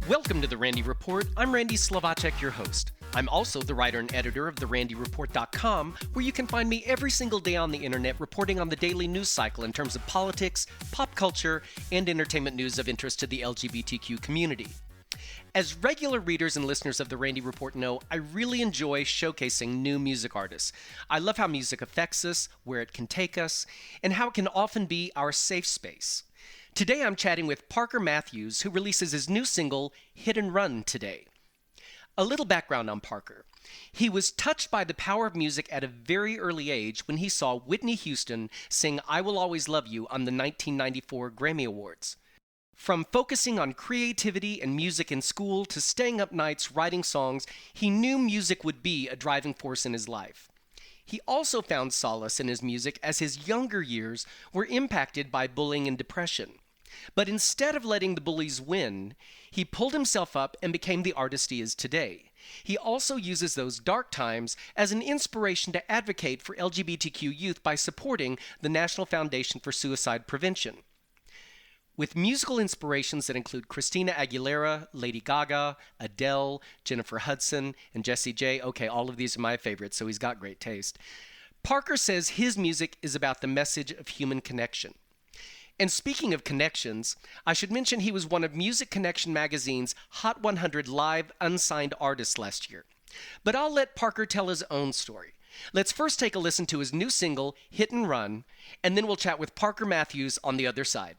Welcome to the Randy Report. I'm Randy Slovacek, your host. I'm also the writer and editor of therandyreport.com, where you can find me every single day on the internet reporting on the daily news cycle in terms of politics, pop culture, and entertainment news of interest to the LGBTQ community. As regular readers and listeners of the Randy Report know, I really enjoy showcasing new music artists. I love how music affects us, where it can take us, and how it can often be our safe space. Today I'm chatting with Parker Matthews, who releases his new single, Hit and Run, today. A little background on Parker. He was touched by the power of music at a very early age when he saw Whitney Houston sing I Will Always Love You on the 1994 Grammy Awards. From focusing on creativity and music in school to staying up nights writing songs, he knew music would be a driving force in his life. He also found solace in his music as his younger years were impacted by bullying and depression. But instead of letting the bullies win, he pulled himself up and became the artist he is today. He also uses those dark times as an inspiration to advocate for LGBTQ youth by supporting the National Foundation for Suicide Prevention. With musical inspirations that include Christina Aguilera, Lady Gaga, Adele, Jennifer Hudson, and Jessie J. Okay, all of these are my favorites, so he's got great taste. Parker says his music is about the message of human connection. And speaking of connections, I should mention he was one of Music Connection magazine's Hot 100 Live Unsigned Artists last year. But I'll let Parker tell his own story. Let's first take a listen to his new single, Hit and Run, and then we'll chat with Parker Matthews on the other side.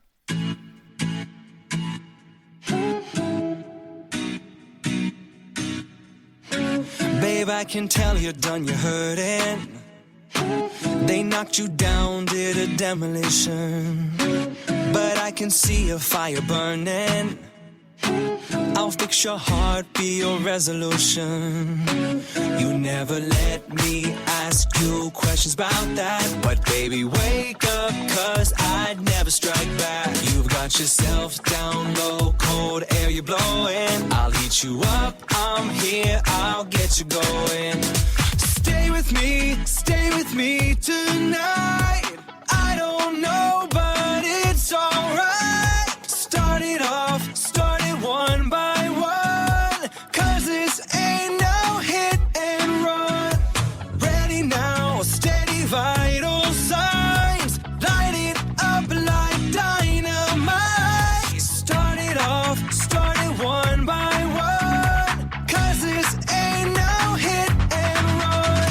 Babe, I can tell you're done, you're hurting. They knocked you down, did a demolition. But I can see a fire burning. I'll fix your heart, be your resolution. You never let me ask you questions about that. But baby, wake up, cause I'd never strike back. You've got yourself down low, cold air you're blowing. I'll heat you up, I'm here, I'll get you going. Stay with me tonight. I don't know, but it's alright. Start it off, start it one by one. Cause this ain't no hit and run. Ready now, steady vital signs. Light it up like dynamite. Start it off, start it one by one. Cause this ain't no hit and run.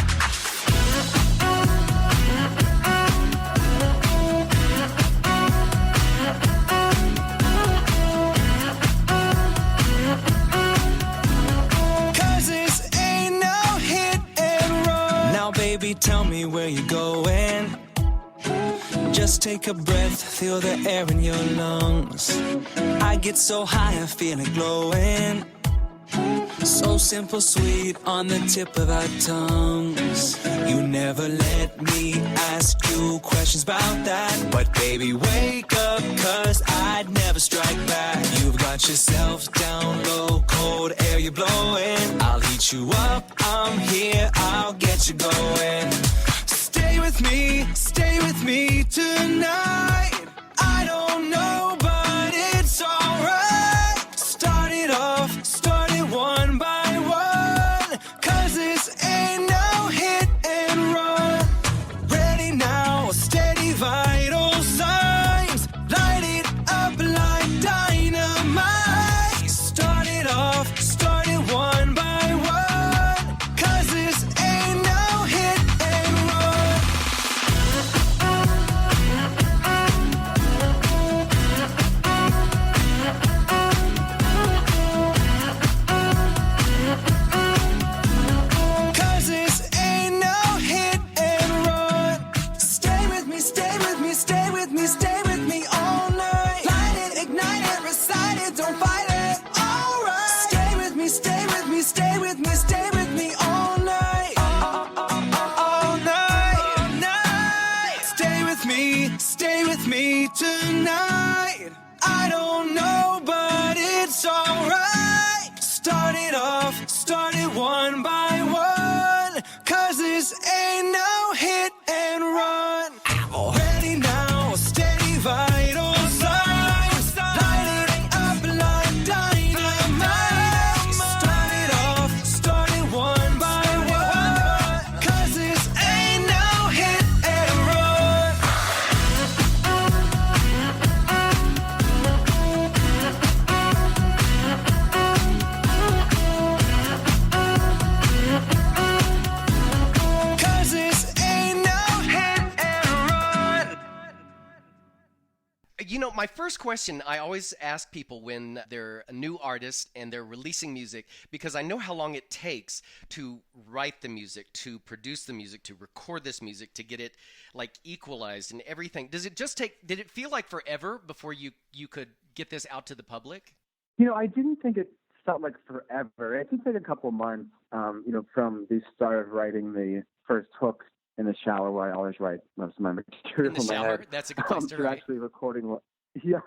Cause this ain't no hit and run. Now baby, tell me where you're going. Just take a breath, feel the air in your lungs. I get so high, I feel it glowing. So simple, sweet, on the tip of our tongues. You never let me ask you questions about that. But baby, wake up, cause I'd never strike back. You've got yourself down low, cold air you're blowing. I'll heat you up, I'm here, I'll get you going. Stay with me tonight. I don't know, but it's alright. Start it off, start it one by one. Cause this ain't no hit and run. Ready now, steady vital signs. Light it up like dynamite. Start it off, start it one by one. Cause this ain't no hit and run. Cause this ain't no hit and run. Stay with me, stay with me, stay with me, stay with me all night. Light it, ignite it, recite it, don't fight it. Alright. Stay with me, stay with me, stay with me, stay with me all night. All night, all night. Stay with me tonight. I don't know, but it's alright. Start it off, start it one by one. Cause this ain't no hit and run. Ready now, steady vital signs. Light it up like dynamite. my first question, I always ask people when they're a new artist and they're releasing music, because I know how long it takes to write the music, to produce the music, to record this music, to get it like equalized and everything. Did it feel like forever before you could get this out to the public? I didn't think it felt like forever. It took like a couple months, from the start of writing the first hooks in the shower, where I always write most of my material In the shower? my head. That's a good place to write. Actually recording. Yeah.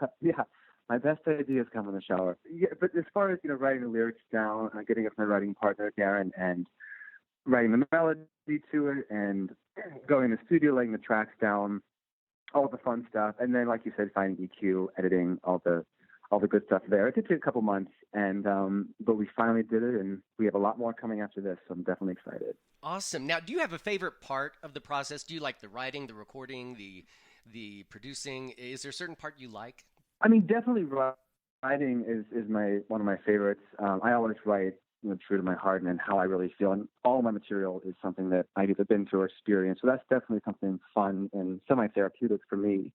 My best ideas come in the shower. Yeah, but as far as, writing the lyrics down, getting it from my writing partner, Darren, and writing the melody to it, and going in the studio, laying the tracks down, all the fun stuff. And then, like you said, finding EQ, editing, all the good stuff there. It did take a couple months, but we finally did it, and we have a lot more coming after this, so I'm definitely excited. Awesome. Now, do you have a favorite part of the process? Do you like the writing, the recording, the producing? Is there a certain part you like? I mean, definitely writing is one of my favorites. I always write, true to my heart and how I really feel, and all my material is something that I've either been through or experienced. So that's definitely something fun and semi-therapeutic for me.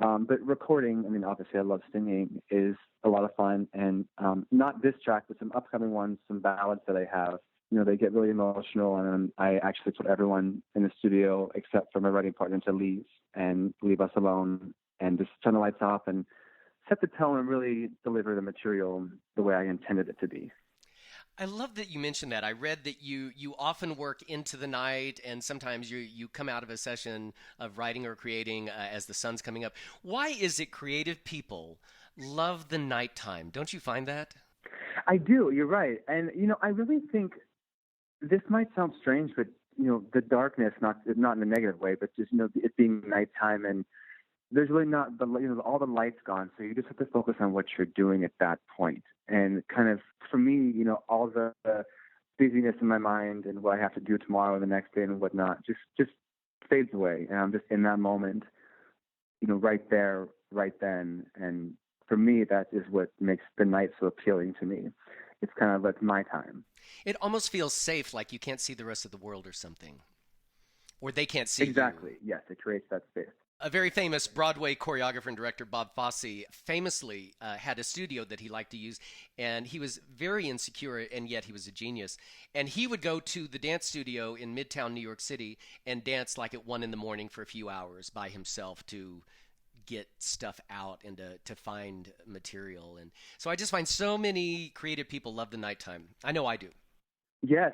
But recording, I mean, obviously I love singing, is a lot of fun. And not this track, but some upcoming ones, some ballads that I have, they get really emotional. And I actually told everyone in the studio, except for my writing partner, to leave us alone and just turn the lights off and set the tone and really deliver the material the way I intended it to be. I love that you mentioned that. I read that you often work into the night, and sometimes you come out of a session of writing or creating as the sun's coming up. Why is it creative people love the nighttime? Don't you find that? I do. You're right. And, I really think this might sound strange, but, the darkness, not in a negative way, but just, it being nighttime, and there's really not all the lights gone. So you just have to focus on what you're doing at that point. And kind of, for me, all the busyness in my mind and what I have to do tomorrow and the next day and whatnot just fades away. And I'm just in that moment, right there, right then. And for me, that is what makes the night so appealing to me. It's kind of like my time. It almost feels safe, like you can't see the rest of the world or something. Or they can't see Exactly. you. Yes, it creates that space. A very famous Broadway choreographer and director, Bob Fosse, famously had a studio that he liked to use, and he was very insecure, and yet he was a genius. And he would go to the dance studio in Midtown New York City and dance like at 1 a.m. for a few hours by himself to get stuff out and to find material. And so I just find so many creative people love the nighttime. I know I do. Yes,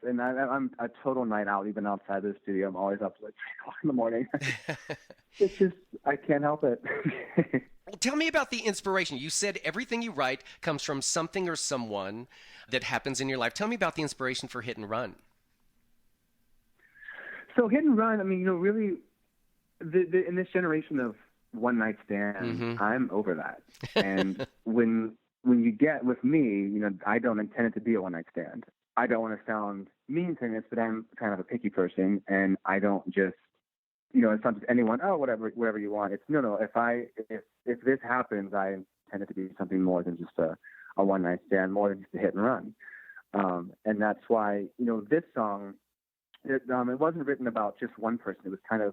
and I'm a total night owl. Even outside the studio, I'm always up to like 3 o'clock in the morning. It's just, I can't help it. Well, tell me about the inspiration. You said everything you write comes from something or someone that happens in your life. Tell me about the inspiration for Hit and Run. So Hit and Run, I mean, really, in this generation of one night stands, I'm over that. And when you get with me, I don't intend it to be a one night stand. I don't want to sound mean to this, but I'm kind of a picky person, and I don't just, it's not just anyone, whatever you want. It's no. If this happens, I intend it to be something more than just a one night stand, more than just a hit and run. And that's why, this song, it wasn't written about just one person. It was kind of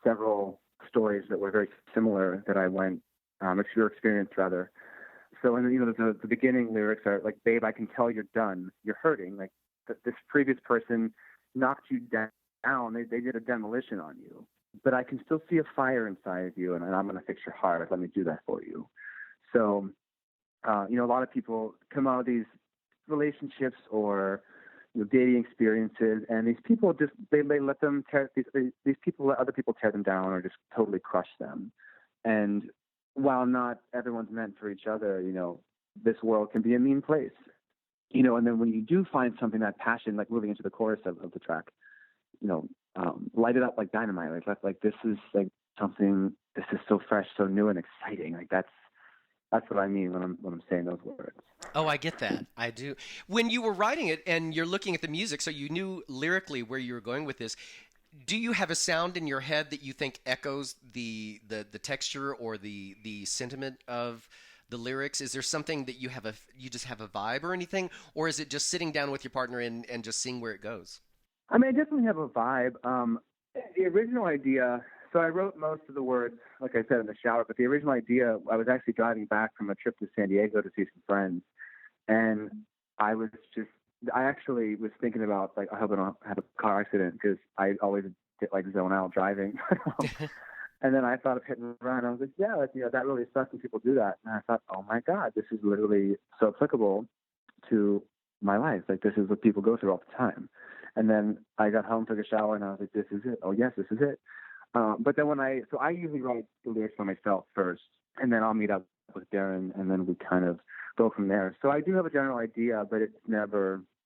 several stories that were very similar that I went, experienced rather. So, and the beginning lyrics are like, "Babe, I can tell you're done. You're hurting. Like this previous person knocked you down. They did a demolition on you, but I can still see a fire inside of you, and I'm going to fix your heart. Let me do that for you." So, a lot of people come out of these relationships or dating experiences, and these people just they let them tear these people let other people tear them down or just totally crush them. And while not everyone's meant for each other, this world can be a mean place. And then when you do find something, that passion, like moving into the chorus of the track, light it up like dynamite. Like this is like something, this is so fresh, so new and exciting. Like that's what I mean when I'm saying those words. Oh, I get that. I do. When you were writing it and you're looking at the music, so you knew lyrically where you were going with this, do you have a sound in your head that you think echoes the texture or the sentiment of the lyrics? Is there something that you just have a vibe or anything? Or is it just sitting down with your partner and just seeing where it goes? I mean, I definitely have a vibe. The original idea So I wrote most of the words, like I said, in the shower. But the original idea, I was actually driving back from a trip to San Diego to see some friends, and I actually was thinking about, like, I hope I don't have a car accident, because I always get, like, zone out driving. And then I thought of Hit and Run. I was like, yeah, that really sucks when people do that. And I thought, oh my God, this is literally so applicable to my life. Like, this is what people go through all the time. And then I got home, took a shower, and I was like, this is it. Oh yes, this is it. But then I usually write the lyrics for myself first, and then I'll meet up with Darren, and then we kind of go from there. So I do have a general idea, but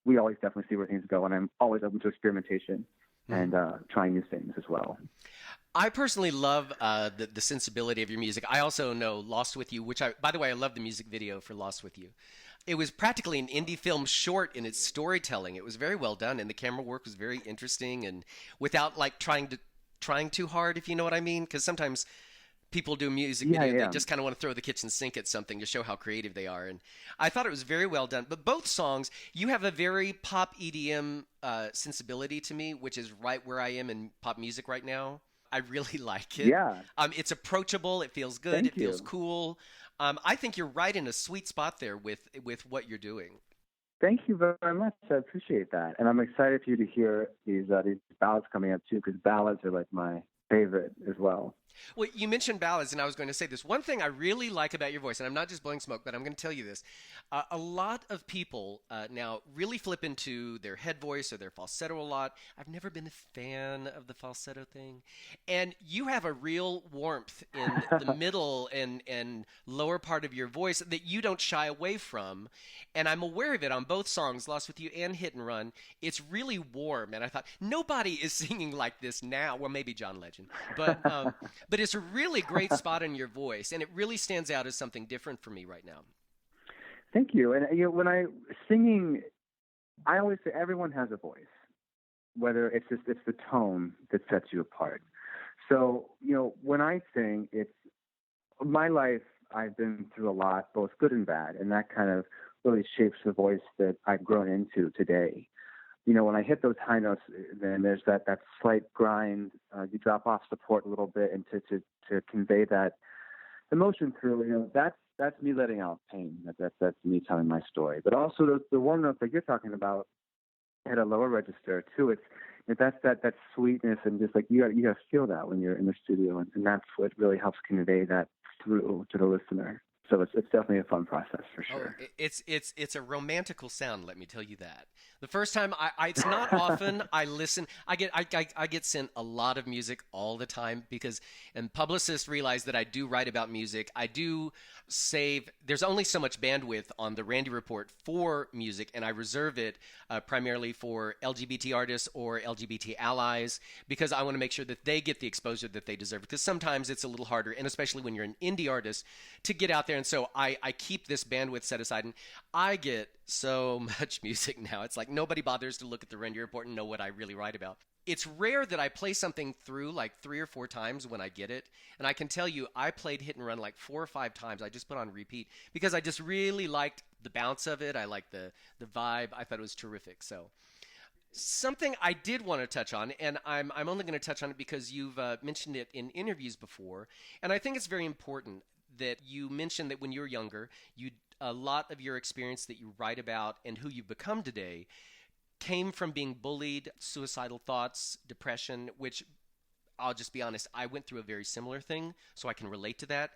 we always definitely see where things go, and I'm always open to experimentation and trying new things as well. I personally love the sensibility of your music. I also know Lost With You, which by the way, I love the music video for Lost With You. It was practically an indie film short in its storytelling. It was very well done, and the camera work was very interesting, and without like trying too hard, if you know what I mean. Because sometimes people do music video, they just kind of want to throw the kitchen sink at something to show how creative they are. And I thought it was very well done. But both songs, you have a very pop EDM sensibility to me, which is right where I am in pop music right now. I really like it. Yeah. It's approachable. It feels good. Thank it feels cool. I think you're right in a sweet spot there with what you're doing. Thank you very much. I appreciate that. And I'm excited for you to hear these ballads coming up too, because ballads are like my favorite as well. Well, you mentioned ballads, and I was going to say this. One thing I really like about your voice, and I'm not just blowing smoke, but I'm going to tell you this. A lot of people now really flip into their head voice or their falsetto a lot. I've never been a fan of the falsetto thing. And you have a real warmth in the middle and lower part of your voice that you don't shy away from. And I'm aware of it on both songs, Lost With You and Hit and Run. It's really warm. And I thought, nobody is singing like this now. Well, maybe John Legend. But it's a really great spot in your voice, and it really stands out as something different for me right now. Thank you. And when singing, I always say everyone has a voice, whether it's the tone that sets you apart. So, when I sing, it's my life. I've been through a lot, both good and bad, and that kind of really shapes the voice that I've grown into today. When I hit those high notes, then there's that slight grind. You drop off support a little bit, and to convey that emotion through, that's me letting out pain. That's me telling my story. But also the warm notes that you're talking about at a lower register too. That's that sweetness, and just like you got to feel that when you're in the studio, and that's what really helps convey that through to the listener. So it's definitely a fun process for sure. Oh, it's a romantical sound. Let me tell you that. The first time it's not often I listen. I get sent a lot of music all the time and publicists realize that I do write about music. I do save. There's only so much bandwidth on the Randy Report for music, and I reserve it primarily for LGBT artists or LGBT allies, because I want to make sure that they get the exposure that they deserve. Because sometimes it's a little harder, and especially when you're an indie artist, to get out there. And so I keep this bandwidth set aside, and I get so much music now. It's like nobody bothers to look at the Randy Report and know what I really write about. It's rare that I play something through like 3 or 4 times when I get it. And I can tell you, I played Hit and Run like 4 or 5 times. I just put on repeat because I just really liked the bounce of it. I liked the vibe. I thought it was terrific. So something I did want to touch on, and I'm only going to touch on it because you've mentioned it in interviews before. And I think it's very important that you mentioned that when you were younger, a lot of your experience that you write about and who you've become today came from being bullied, suicidal thoughts, depression, which I'll just be honest, I went through a very similar thing, so I can relate to that.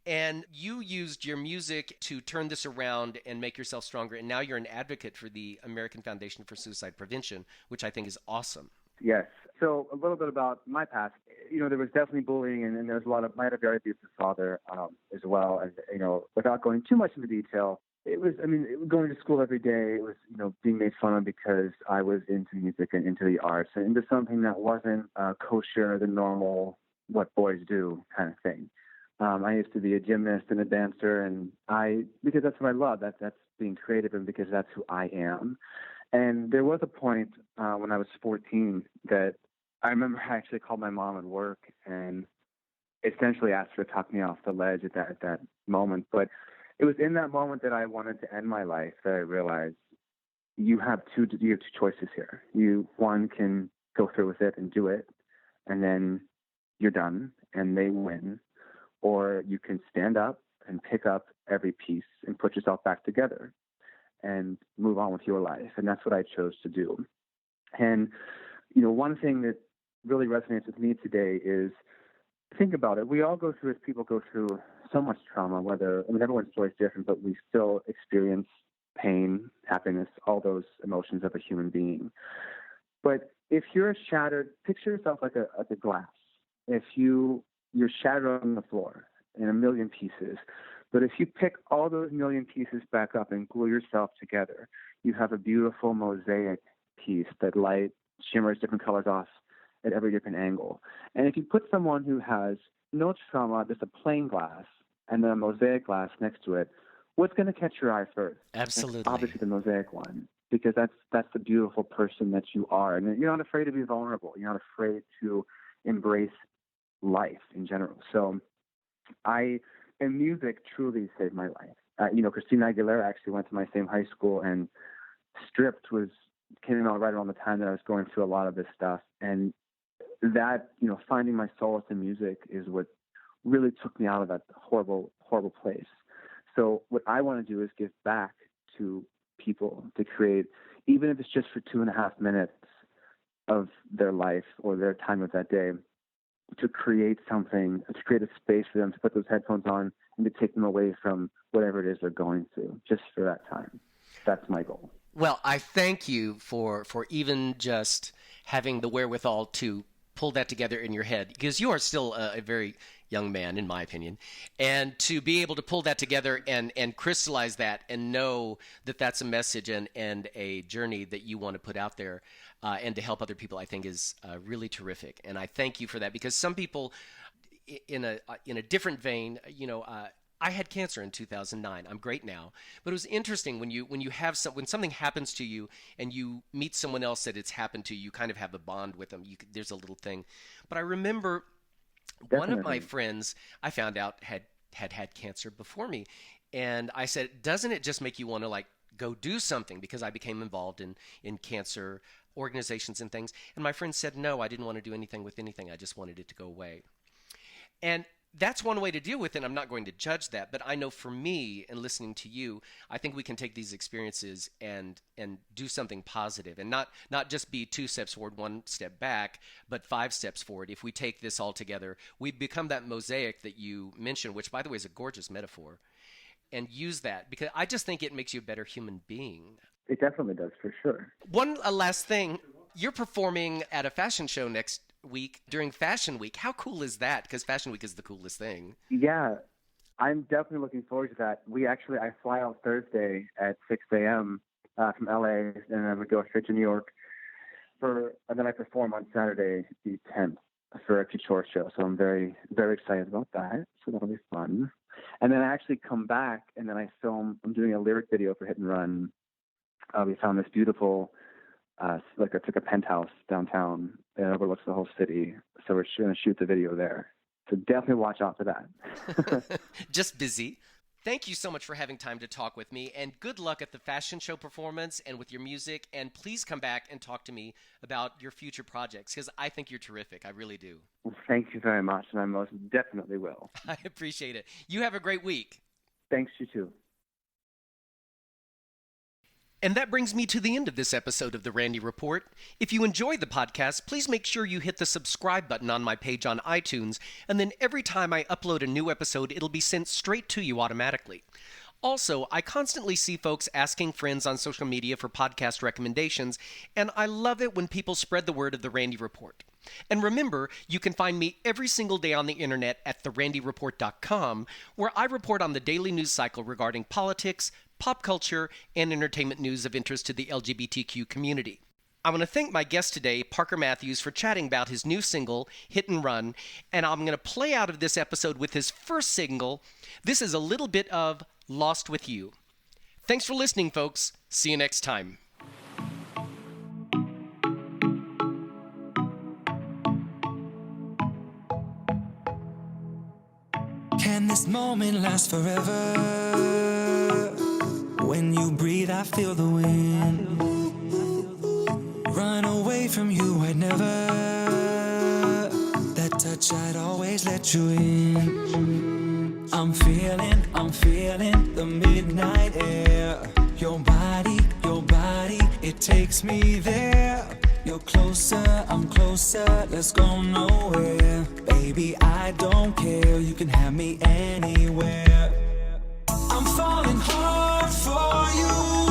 And you used your music to turn this around and make yourself stronger, and now you're an advocate for the American Foundation for Suicide Prevention, which I think is awesome. Yes. So a little bit about my past. There was definitely bullying, and there was a lot of, I had a very abusive father as well. And, without going too much into detail, it was going to school every day. It was, being made fun of because I was into music and into the arts and into something that wasn't kosher, the normal, what boys do kind of thing. I used to be a gymnast and a dancer, and because that's what I love. That's being creative, and because that's who I am. And there was a point when I was 14 that I remember I actually called my mom at work and essentially asked her to talk me off the ledge at that moment. But it was in that moment that I wanted to end my life that I realized you have two choices here. One can go through with it and do it, and then you're done and they win, or you can stand up and pick up every piece and put yourself back together and move on with your life. And that's what I chose to do. And, one thing that really resonates with me today is, think about it. We all go through, as people go through so much trauma, everyone's story is different, but we still experience pain, happiness, all those emotions of a human being. But if you're shattered, picture yourself like a glass. If you're shattered on the floor in a million pieces, but if you pick all those million pieces back up and glue yourself together, you have a beautiful mosaic piece that light shimmers different colors off at every different angle. And if you put someone who has no trauma, just a plain glass, and then a mosaic glass next to it, what's going to catch your eye first? Absolutely. It's obviously the mosaic one, because that's the beautiful person that you are. And you're not afraid to be vulnerable. You're not afraid to embrace life in general. So and music truly saved my life. Christina Aguilera actually went to my same high school, and Stripped came out right around the time that I was going through a lot of this stuff. And that, finding my solace in music is what really took me out of that horrible, horrible place. So what I want to do is give back to people, to create, even if it's just for 2.5 minutes of their life or their time of that day, to create something, to create a space for them to put those headphones on and to take them away from whatever it is they're going through, just for that time. That's my goal. Well, I thank you for even just having the wherewithal to pull that together in your head, because you are still a very young man, in my opinion, and to be able to pull that together and crystallize that and know that that's a message and a journey that you want to put out there and to help other people, I think is really terrific. And I thank you for that, because some people in a different vein, I had cancer in 2009. I'm great now, but it was interesting when something happens to you and you meet someone else that it's happened to, you kind of have a bond with them. There's a little thing. But I remember one of my friends, I found out had cancer before me, and I said, "Doesn't it just make you want to go do something?" Because I became involved in cancer organizations and things. And my friend said, "No, I didn't want to do anything with anything. I just wanted it to go away." And that's one way to deal with it. I'm not going to judge that, but I know for me, and listening to you, I think we can take these experiences and do something positive, and not just be 2 steps forward, 1 step back, but 5 steps forward. If we take this all together, we become that mosaic that you mentioned, which, by the way, is a gorgeous metaphor, and use that, because I just think it makes you a better human being. It definitely does, for sure. One last thing. You're performing at a fashion show next week during Fashion Week. How cool is that? Because Fashion Week is the coolest thing. Yeah, I'm definitely looking forward to that. I fly out Thursday at 6 a.m. From LA, and I would go straight to New York and then I perform on Saturday, the 10th, for a couture show. So I'm very, very excited about that. So that'll be fun. And then I actually come back, and then I'm doing a lyric video for Hit and Run. We found this beautiful, I took a penthouse downtown that overlooks the whole city. So we're going to shoot the video there. So definitely watch out for that. Just busy. Thank you so much for having time to talk with me, and good luck at the fashion show performance and with your music. And please come back and talk to me about your future projects, because I think you're terrific. I really do. Well, thank you very much, and I most definitely will. I appreciate it. You have a great week. Thanks, you too. And that brings me to the end of this episode of The Randy Report. If you enjoyed the podcast, please make sure you hit the subscribe button on my page on iTunes, and then every time I upload a new episode, it'll be sent straight to you automatically. Also, I constantly see folks asking friends on social media for podcast recommendations, and I love it when people spread the word of The Randy Report. And remember, you can find me every single day on the internet at therandyreport.com, where I report on the daily news cycle regarding politics, pop culture, and entertainment news of interest to the LGBTQ community. I want to thank my guest today, Parker Matthews, for chatting about his new single, Hit and Run, and I'm going to play out of this episode with his first single. This is a little bit of Lost With You. Thanks for listening, folks. See you next time. Can this moment last forever? When you breathe, I feel the wind. Run away from you, I'd never. That touch touch, I'd always let you in. I'm feeling the midnight air. Your body, it takes me there. You're closer, I'm closer, let's go nowhere. Baby, I don't care, you can have me anywhere. I'm falling hard for you.